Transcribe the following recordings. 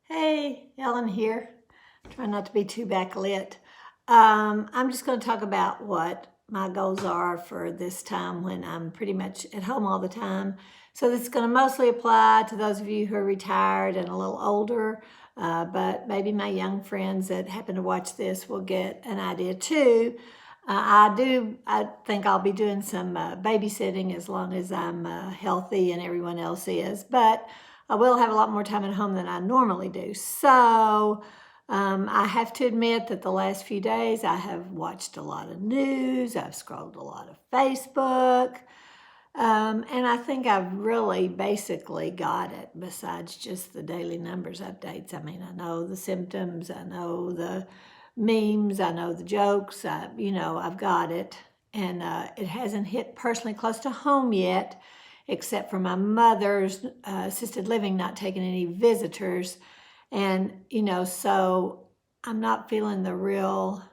Hey, Ellen here. Try not to be too backlit. I'm just going to talk about what my goals are for this time when I'm pretty much at home all the time. So this is going to mostly apply to those of you who are retired and a little older, but maybe my young friends that happen to watch this will get an idea too. I think I'll be doing some babysitting as long as I'm healthy and everyone else is, but I will have a lot more time at home than I normally do. So I have to admit that the last few days I have watched a lot of news, I've scrolled a lot of Facebook, and I think I've really basically got it besides just the daily numbers updates. I mean, I know the symptoms, I know the memes, I know the jokes, I've got it. And it hasn't hit personally close to home yet, except for my mother's assisted living not taking any visitors. And, so I'm not feeling the real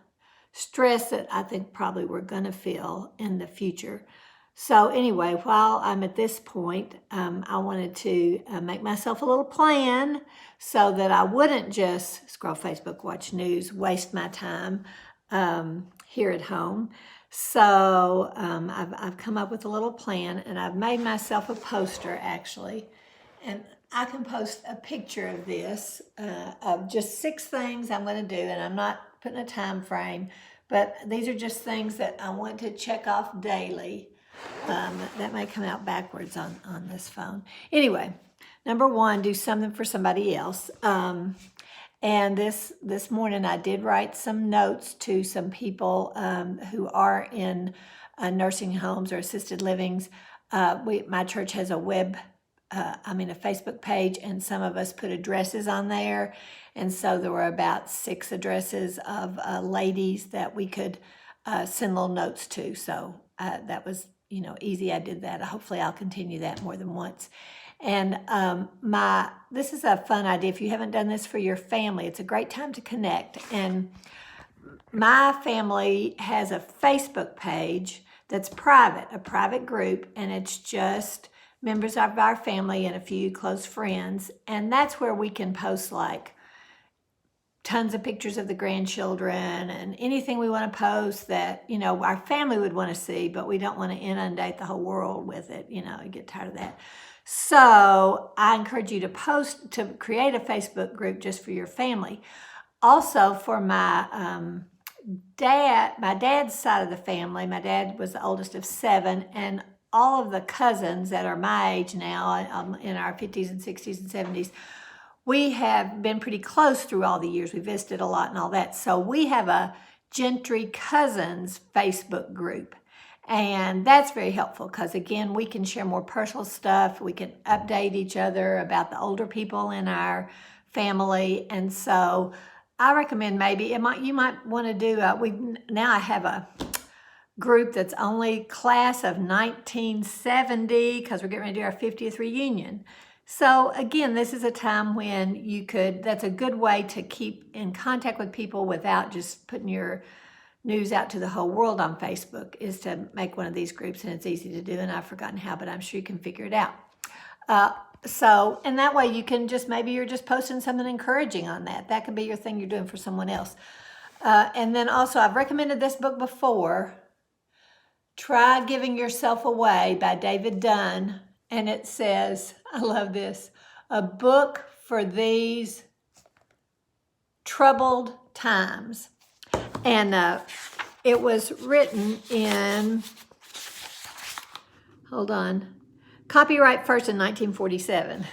stress that I think probably we're going to feel in the future. So anyway, while I'm at this point, I wanted to make myself a little plan so that I wouldn't just scroll Facebook, watch news, waste my time here at home. So I've come up with a little plan, and I've made myself a poster actually, and I can post a picture of this of just 6 things I'm going to do, and I'm not putting a time frame, but these are just things that I want to check off daily. That may come out backwards on this phone. Anyway, number 1, do something for somebody else. And this morning I did write some notes to some people who are in nursing homes or assisted livings. My church has a a Facebook page, and some of us put addresses on there. And so there were about 6 addresses of ladies that we could send little notes to. So that was, easy. I did that. Hopefully I'll continue that more than once. And this is a fun idea. If you haven't done this for your family, it's a great time to connect. And my family has a Facebook page that's private, a private group, and it's just members of our family and a few close friends. And that's where we can post like tons of pictures of the grandchildren and anything we want to post that, our family would want to see, but we don't want to inundate the whole world with it. You get tired of that. So I encourage you to create a Facebook group just for your family. Also for my dad's side of the family, my dad was the oldest of 7, and all of the cousins that are my age now, in our 50s and 60s and 70s, we have been pretty close through all the years. We visited a lot and all that. So we have a Gentry Cousins Facebook group. And that's very helpful because, again, we can share more personal stuff. We can update each other about the older people in our family. And so I recommend maybe you might want to do, I have a group that's only class of 1970 because we're getting ready to do our 50th reunion. So again, this is a time when that's a good way to keep in contact with people without just putting your news out to the whole world on Facebook, is to make one of these groups, and it's easy to do, and I've forgotten how, but I'm sure you can figure it out. And that way you can maybe you're just posting something encouraging on that. That could be your thing you're doing for someone else. And then also, I've recommended this book before, Try Giving Yourself Away by David Dunn. And it says, I love this, a book for these troubled times. And it was written in, copyright first in 1947.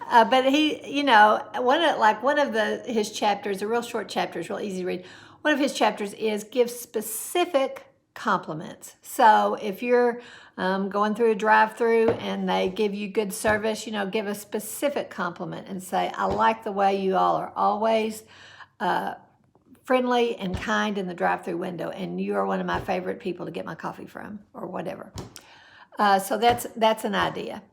But he, one of his chapters, a real short chapter, is real easy to read. One of his chapters is give specific compliments. So if you're going through a drive-through and they give you good service, give a specific compliment and say, I like the way you all are always friendly and kind in the drive-through window, and you are one of my favorite people to get my coffee from, or whatever. So that's an idea.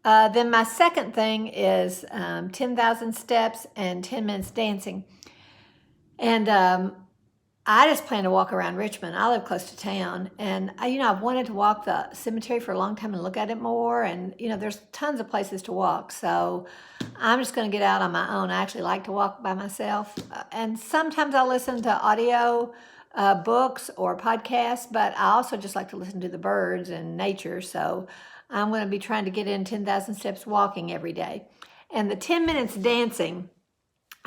Then my second thing is 10,000 steps and 10 minutes dancing. And I just plan to walk around Richmond. I live close to town, and I've wanted to walk the cemetery for a long time and look at it more. And there's tons of places to walk, so I'm just going to get out on my own. I actually like to walk by myself, and sometimes I'll listen to audio books or podcasts, but I also just like to listen to the birds and nature. So I'm going to be trying to get in 10,000 steps walking every day, and the 10 minutes dancing.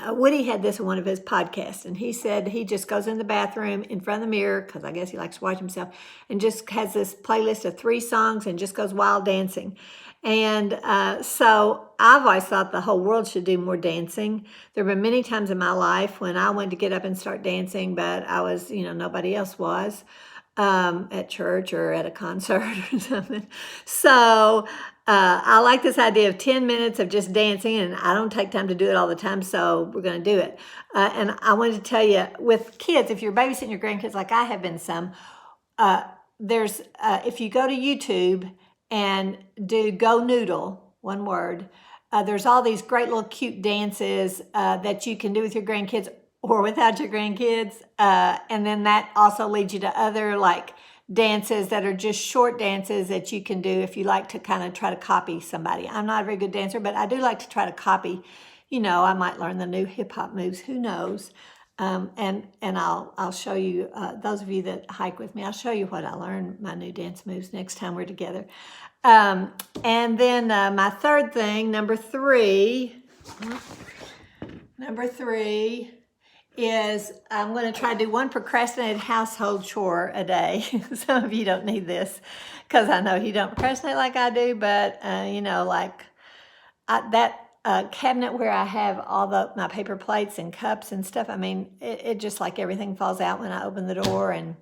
Woody had this in one of his podcasts, and he said he just goes in the bathroom in front of the mirror, because I guess he likes to watch himself, and just has this playlist of 3 songs and just goes wild dancing. And so I've always thought the whole world should do more dancing. There have been many times in my life when I wanted to get up and start dancing, but I was, nobody else was at church or at a concert or something. So I like this idea of 10 minutes of just dancing, and I don't take time to do it all the time, so we're going to do it. And I wanted to tell you, with kids, if you're babysitting your grandkids like I have been some, there's if you go to YouTube and do Go Noodle, one word, there's all these great little cute dances that you can do with your grandkids or without your grandkids. And then that also leads you to other like dances that are just short dances that you can do if you like to kind of try to copy somebody. I'm not a very good dancer, but I do like to try to copy. I might learn the new hip hop moves. Who knows? And I'll show you, those of you that hike with me, I'll show you what I learned, my new dance moves, next time we're together. And then my third thing, number three is I'm going to try to do one procrastinated household chore a day. Some of you don't need this because I know you don't procrastinate like I do, but that cabinet where I have all my paper plates and cups and stuff, it just like everything falls out when I open the door and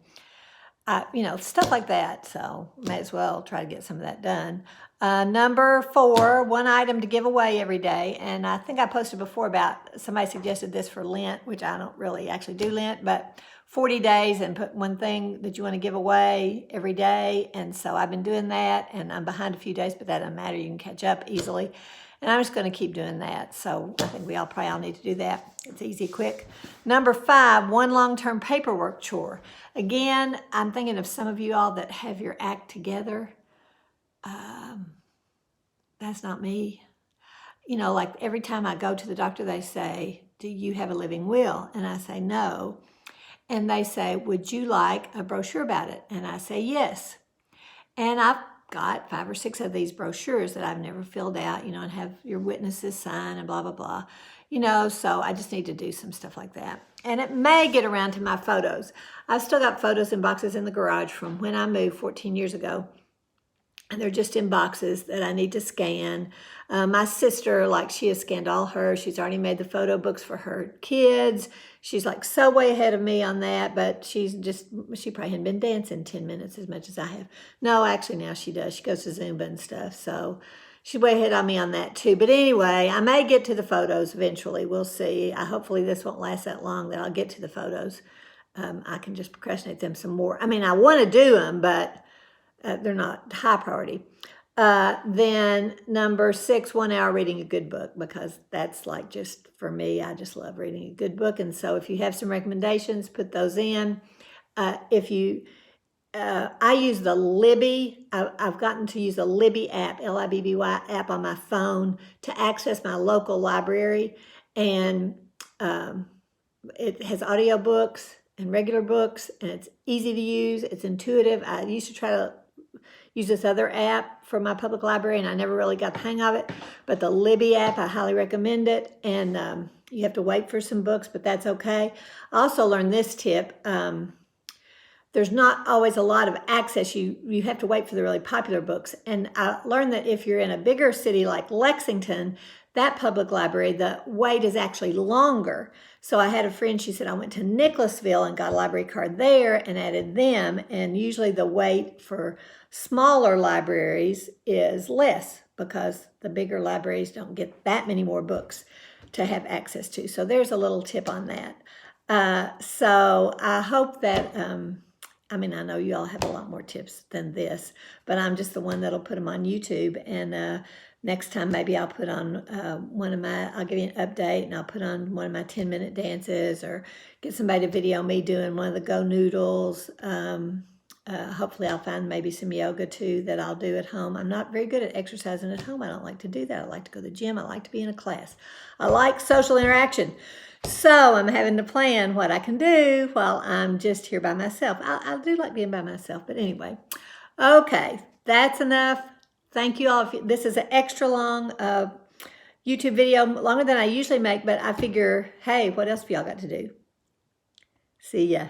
stuff like that. So may as well try to get some of that done. Number 4, one item to give away every day. And I think I posted before about somebody suggested this for Lent, which I don't really actually do Lent, but 40 days and put one thing that you want to give away every day. And so I've been doing that, and I'm behind a few days, but that doesn't matter. You can catch up easily. And I'm just going to keep doing that. So I think we all probably all need to do that. It's easy, quick. Number 5, one long-term paperwork chore. Again, I'm thinking of some of you all that have your act together. That's not me. Like every time I go to the doctor, they say, do you have a living will? And I say, no. And they say, would you like a brochure about it? And I say, yes. And I've got 5 or 6 of these brochures that I've never filled out, and have your witnesses sign and blah, blah, blah. So I just need to do some stuff like that. And it may get around to my photos. I've still got photos in boxes in the garage from when I moved 14 years ago. And they're just in boxes that I need to scan. My sister, she has scanned all hers. She's already made the photo books for her kids. She's so way ahead of me on that, but she probably hadn't been dancing 10 minutes as much as I have. No, actually now she does. She goes to Zumba and stuff. So she's way ahead on me on that too. But anyway, I may get to the photos eventually. We'll see. Hopefully this won't last that long that I'll get to the photos. I can just procrastinate them some more. I want to do them, but they're not high priority. Then number 6, 1 hour reading a good book, because that's just for me, I just love reading a good book. And so if you have some recommendations, put those in. I use the Libby. I've gotten to use the Libby app, Libby app on my phone to access my local library. And it has audio books and regular books, and it's easy to use. It's intuitive. I used to try to use this other app for my public library, and I never really got the hang of it. But the Libby app, I highly recommend it. And you have to wait for some books, but that's okay. I also learned this tip. There's not always a lot of access. You have to wait for the really popular books. And I learned that if you're in a bigger city like Lexington, that public library, the wait is actually longer. So I had a friend, she said, I went to Nicholasville and got a library card there and added them. And usually the wait for smaller libraries is less because the bigger libraries don't get that many more books to have access to. So there's a little tip on that. So I hope that, I know you all have a lot more tips than this, but I'm just the one that'll put them on YouTube. And next time maybe I'll put on I'll give you an update and I'll put on one of my 10-minute dances or get somebody to video me doing one of the Go Noodles. Hopefully I'll find maybe some yoga too that I'll do at home. I'm not very good at exercising at home. I don't like to do that. I like to go to the gym. I like to be in a class. I like social interaction. So I'm having to plan what I can do while I'm just here by myself. I do like being by myself, but anyway. Okay, that's enough. Thank you all. This is an extra long YouTube video, longer than I usually make, but I figure, hey, what else have y'all got to do? See ya.